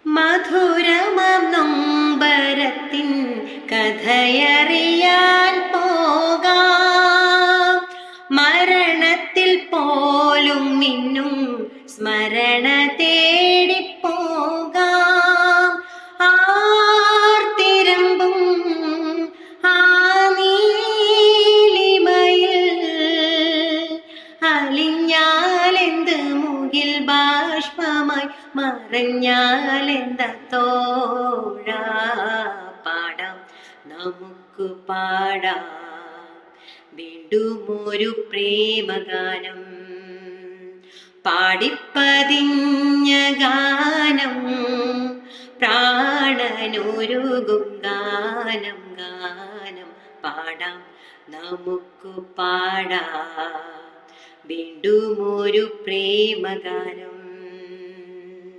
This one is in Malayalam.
മധുരമാം നൊമ്പരത്തിൻ കഥയറിയാൻ പോകാം. മരണത്തിൽ പോലും മിന്നും സ്മരണ തേടിപ്പോകാം. ആർത്തിരമ്പും ആ നീലിമയിൽ അലിഞ്ഞാലെന്ത് മുകിൽ ബാഷ്പമായി മറഞ്ഞാലെന്താ തോഴാ. പാടാം നമുക്ക് പാടാം വീണ്ടും ഒരു പ്രേമഗാനം. പാടിപ്പതിഞ്ഞ ഗാനം, പ്രാണനൊരുകും ഗാനം. ഗാനം പാടാം നമുക്ക് പാടാം വീണ്ടും ഒരു പ്രേമഗാനം.